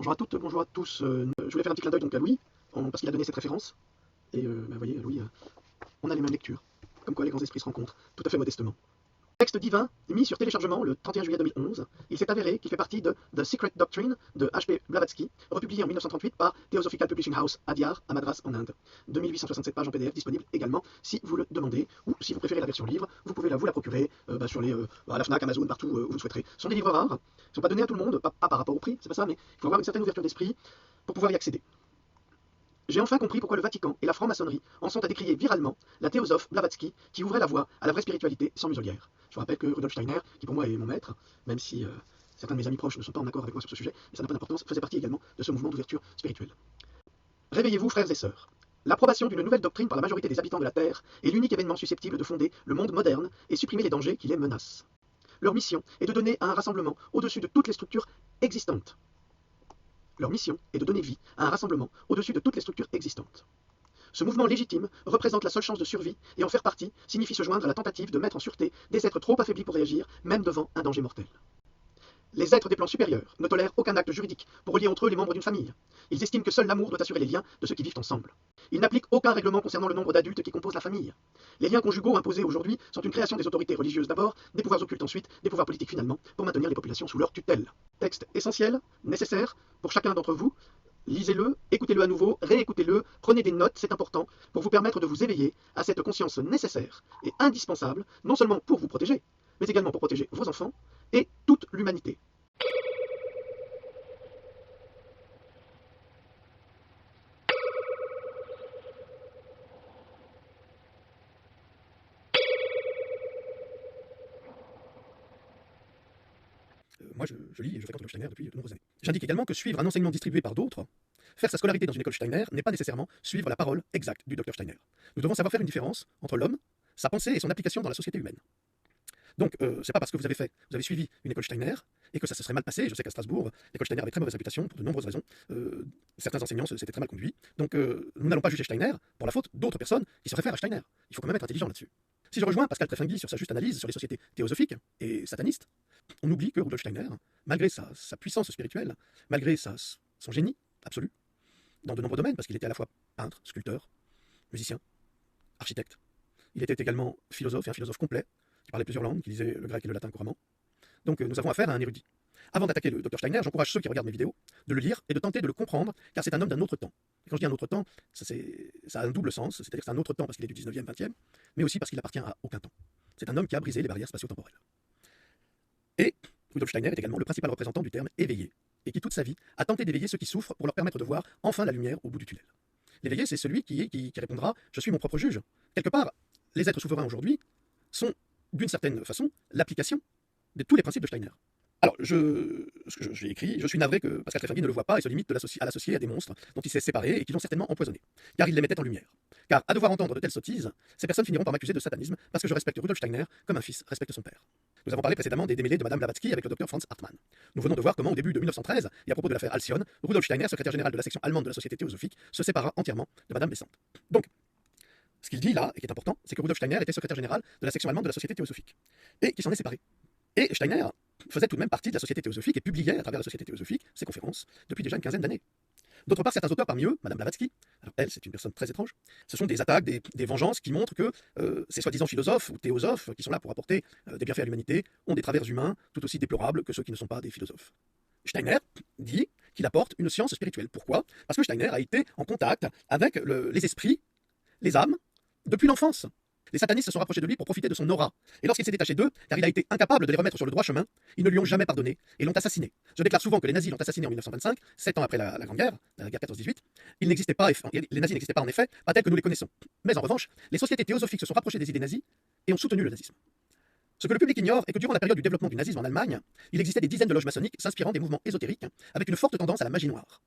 Bonjour à toutes, bonjour à tous. Je voulais faire un petit clin d'œil donc à Louis, parce qu'il a donné cette référence. Et vous voyez, Louis, on a les mêmes lectures. Comme quoi les grands esprits se rencontrent, tout à fait modestement. Texte divin mis sur téléchargement le 31 juillet 2011, il s'est avéré qu'il fait partie de The Secret Doctrine de H.P. Blavatsky, republié en 1938 par Theosophical Publishing House, Adyar, à Madras, en Inde. 2867 pages en PDF, disponible également si vous le demandez, ou si vous préférez la version livre, vous pouvez vous la procurer sur à la Fnac, Amazon, partout où vous le souhaiterez. Ce sont des livres rares, ils ne sont pas donnés à tout le monde, pas par rapport au prix, c'est pas ça, mais il faut avoir une certaine ouverture d'esprit pour pouvoir y accéder. J'ai enfin compris pourquoi le Vatican et la franc-maçonnerie en sont à décrier viralement la théosophe Blavatsky qui ouvrait la voie à la vraie spiritualité sans muselière. Je vous rappelle que Rudolf Steiner, qui pour moi est mon maître, même si certains de mes amis proches ne sont pas en accord avec moi sur ce sujet, mais ça n'a pas d'importance, faisait partie également de ce mouvement d'ouverture spirituelle. Réveillez-vous, frères et sœurs. L'approbation d'une nouvelle doctrine par la majorité des habitants de la Terre est l'unique événement susceptible de fonder le monde moderne et supprimer les dangers qui les menacent. Leur mission est de donner à un rassemblement au-dessus de toutes les structures existantes. Leur mission est de donner vie à un rassemblement au-dessus de toutes les structures existantes. Ce mouvement légitime représente la seule chance de survie, et en faire partie signifie se joindre à la tentative de mettre en sûreté des êtres trop affaiblis pour réagir, même devant un danger mortel. Les êtres des plans supérieurs ne tolèrent aucun acte juridique pour relier entre eux les membres d'une famille. Ils estiment que seul l'amour doit assurer les liens de ceux qui vivent ensemble. Ils n'appliquent aucun règlement concernant le nombre d'adultes qui composent la famille. Les liens conjugaux imposés aujourd'hui sont une création des autorités religieuses d'abord, des pouvoirs occultes ensuite, des pouvoirs politiques finalement, pour maintenir les populations sous leur tutelle. Texte essentiel, nécessaire, pour chacun d'entre vous. Lisez-le, écoutez-le à nouveau, réécoutez-le, prenez des notes, c'est important, pour vous permettre de vous éveiller à cette conscience nécessaire et indispensable, non seulement pour vous protéger, mais également pour protéger vos enfants et toute l'humanité. Moi, je lis et je fréquente l'école Steiner depuis de nombreuses années. J'indique également que suivre un enseignement distribué par d'autres, faire sa scolarité dans une école Steiner, n'est pas nécessairement suivre la parole exacte du docteur Steiner. Nous devons savoir faire une différence entre l'homme, sa pensée et son application dans la société humaine. Donc, c'est pas parce que vous avez suivi une école Steiner, et que ça se serait mal passé. Je sais qu'à Strasbourg, l'école Steiner avait très mauvaise réputation pour de nombreuses raisons. Certains enseignants s'étaient très mal conduits. Donc, nous n'allons pas juger Steiner pour la faute d'autres personnes qui se réfèrent à Steiner. Il faut quand même être intelligent là-dessus. Si je rejoins Pascal Trefengui sur sa juste analyse sur les sociétés théosophiques et satanistes, on oublie que Rudolf Steiner, malgré sa puissance spirituelle, malgré son génie absolu, dans de nombreux domaines, parce qu'il était à la fois peintre, sculpteur, musicien, architecte, il était également philosophe, et un philosophe complet, qui parlait plusieurs langues, qui lisait le grec et le latin couramment. Donc nous avons affaire à un érudit. Avant d'attaquer le Dr Steiner, j'encourage ceux qui regardent mes vidéos de le lire et de tenter de le comprendre, car c'est un homme d'un autre temps. Et quand je dis un autre temps, ça a un double sens, c'est-à-dire que c'est un autre temps parce qu'il est du 19e, 20e, mais aussi parce qu'il appartient à aucun temps. C'est un homme qui a brisé les barrières spatio-temporelles. Et Rudolf Steiner est également le principal représentant du terme éveillé, et qui toute sa vie a tenté d'éveiller ceux qui souffrent pour leur permettre de voir enfin la lumière au bout du tunnel. L'éveillé, c'est celui qui répondra « je suis mon propre juge ». Quelque part, les êtres souverains aujourd'hui sont, d'une certaine façon, l'application de tous les principes de Steiner. Alors, ce que j'ai écrit, je suis navré que Pascal Trefengui ne le voit pas et se limite à l'associer à des monstres dont il s'est séparé et qui l'ont certainement empoisonné, car il les mettait en lumière. Car à devoir entendre de telles sottises, ces personnes finiront par m'accuser de satanisme parce que je respecte Rudolf Steiner comme un fils respecte son père. Nous avons parlé précédemment des démêlés de Madame Blavatsky avec le docteur Franz Hartmann. Nous venons de voir comment, au début de 1913, et à propos de l'affaire Alcyone, Rudolf Steiner, secrétaire général de la section allemande de la Société théosophique, se sépara entièrement de Madame Besant. Donc, ce qu'il dit là, et qui est important, c'est que Rudolf Steiner était secrétaire général de la section allemande de la Société théosophique, et qui s'en est séparé. Et Steiner faisait tout de même partie de la Société théosophique et publiait à travers la Société théosophique ses conférences depuis déjà une quinzaine d'années. D'autre part, certains auteurs parmi eux, Madame Blavatsky, alors elle c'est une personne très étrange, ce sont des attaques, des vengeances qui montrent que ces soi-disant philosophes ou théosophes qui sont là pour apporter des bienfaits à l'humanité ont des travers humains tout aussi déplorables que ceux qui ne sont pas des philosophes. Steiner dit qu'il apporte une science spirituelle. Pourquoi? Parce que Steiner a été en contact avec les esprits, les âmes, depuis l'enfance. Les satanistes se sont rapprochés de lui pour profiter de son aura. Et lorsqu'il s'est détaché d'eux, car il a été incapable de les remettre sur le droit chemin, ils ne lui ont jamais pardonné et l'ont assassiné. Je déclare souvent que les nazis l'ont assassiné en 1925, 7 ans après la Grande Guerre, la guerre 14-18. Les nazis n'existaient pas en effet, pas tels que nous les connaissons. Mais en revanche, les sociétés théosophiques se sont rapprochées des idées nazies et ont soutenu le nazisme. Ce que le public ignore est que durant la période du développement du nazisme en Allemagne, il existait des dizaines de loges maçonniques s'inspirant des mouvements ésotériques avec une forte tendance à la magie noire.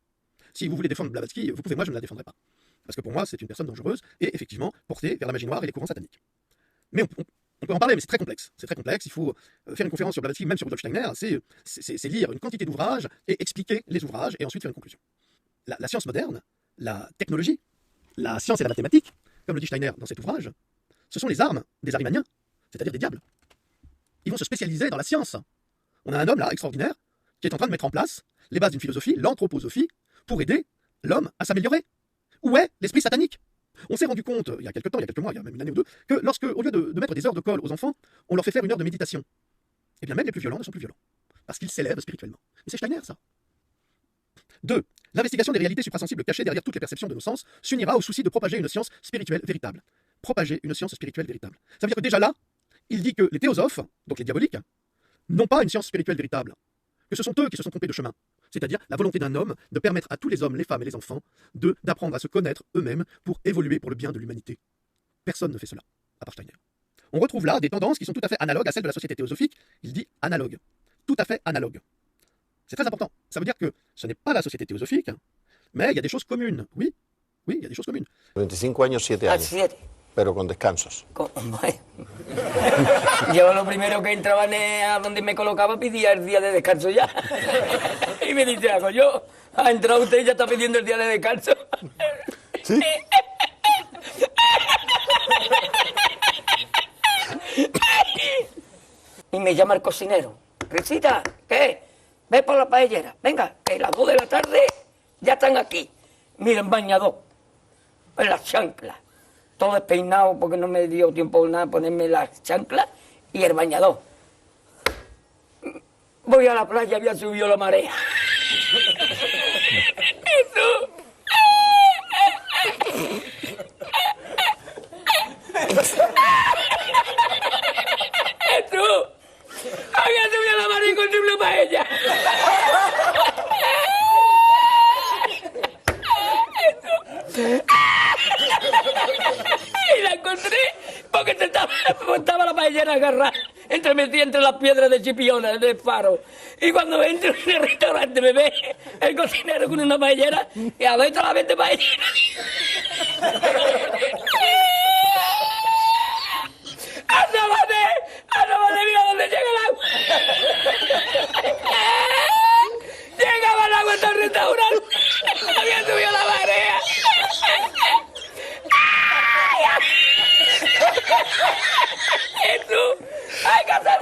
Si vous voulez défendre Blavatsky, vous pouvez, moi je ne la défendrai pas. Parce que pour moi, c'est une personne dangereuse et effectivement portée vers la magie noire et les courants sataniques. Mais on peut en parler, mais c'est très complexe. C'est très complexe. Il faut faire une conférence sur Blavatsky, même sur Rudolf Steiner. C'est lire une quantité d'ouvrages et expliquer les ouvrages et ensuite faire une conclusion. La science moderne, la technologie, la science et la mathématique, comme le dit Steiner dans cet ouvrage, ce sont les armes des arimaniens, c'est-à-dire des diables. Ils vont se spécialiser dans la science. On a un homme là extraordinaire qui est en train de mettre en place les bases d'une philosophie, l'anthroposophie, pour aider l'homme à s'améliorer. Où est l'esprit satanique? On s'est rendu compte, il y a quelques temps, il y a quelques mois, il y a même une année ou deux, que lorsque, au lieu de mettre des heures de colle aux enfants, on leur fait faire une heure de méditation, eh bien même les plus violents ne sont plus violents, parce qu'ils s'élèvent spirituellement. Et c'est Steiner, ça. 2. L'investigation des réalités suprasensibles cachées derrière toutes les perceptions de nos sens s'unira au souci de propager une science spirituelle véritable. Propager une science spirituelle véritable. Ça veut dire que déjà là, il dit que les théosophes, donc les diaboliques, n'ont pas une science spirituelle véritable, que ce sont eux qui se sont trompés de chemin. C'est-à-dire la volonté d'un homme de permettre à tous les hommes, les femmes et les enfants d'apprendre à se connaître eux-mêmes pour évoluer pour le bien de l'humanité. Personne ne fait cela, à part Steiner. On retrouve là des tendances qui sont tout à fait analogues à celles de la société théosophique. Il dit analogue. Tout à fait analogue. C'est très important. Ça veut dire que ce n'est pas la société théosophique, mais il y a des choses communes. Oui, il y a des choses communes. 25 años, 7 años. 7. Pero con descansos. Yo lo primero que entraba a donde me colocaba pedía el día de descanso ya. Y me dice, hago yo, ha entrado usted y ya está pidiendo el día de descanso. ¿Sí? Y me llama el cocinero. Risita, ¿qué? Ve por la paellera. Venga, que las 2 de la tarde ya están aquí. Miren, bañador. En las chanclas. Todo despeinado porque no me dio tiempo nada ponerme las chanclas y el bañador. Voy a la playa, había subido la marea. Jesús. Jesús. Había subido la marea y encontré una paella. Y la encontré porque estaba la paellera agarrada metida entre las piedras de Chipiona, del faro. Y cuando entro en el restaurante me ve el cocinero con una paellera y a ver toda la vez de paellera. ¡Asómate, mira dónde llega el agua! Llegaba el agua hasta el restaurante. Había subido la marea. Jesús, hay que hacer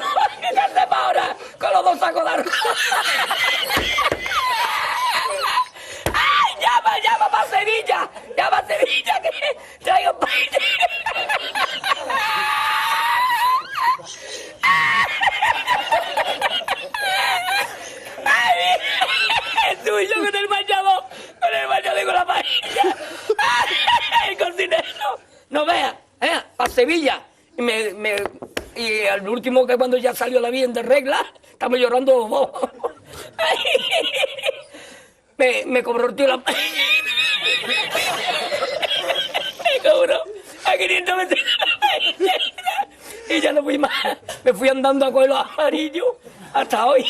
ahora con los 2 sacos de arroz. ¡Ay, llama para Sevilla! ¡Llama a Sevilla que traigo paella! ¡Ay, Jesús, y yo con el bañador y con la paella! ¡El cocinero! No veas, para Sevilla. Y al último, que cuando ya salió la bien de regla, estamos llorando los dos. Me cobró el tío la paella. Me cobró a 500 metros la paella. Y ya no fui más. Me fui andando a coger los amarillos hasta hoy.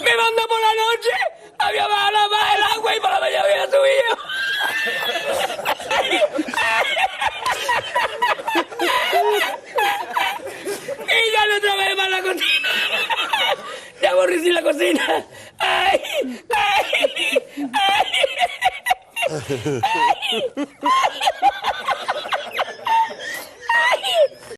Me mandó por la noche, había bajado más el agua y por la mañana había subido. Y ya no otra vez más la cocina. Ya aborrecí la cocina. Ay, ay, ay.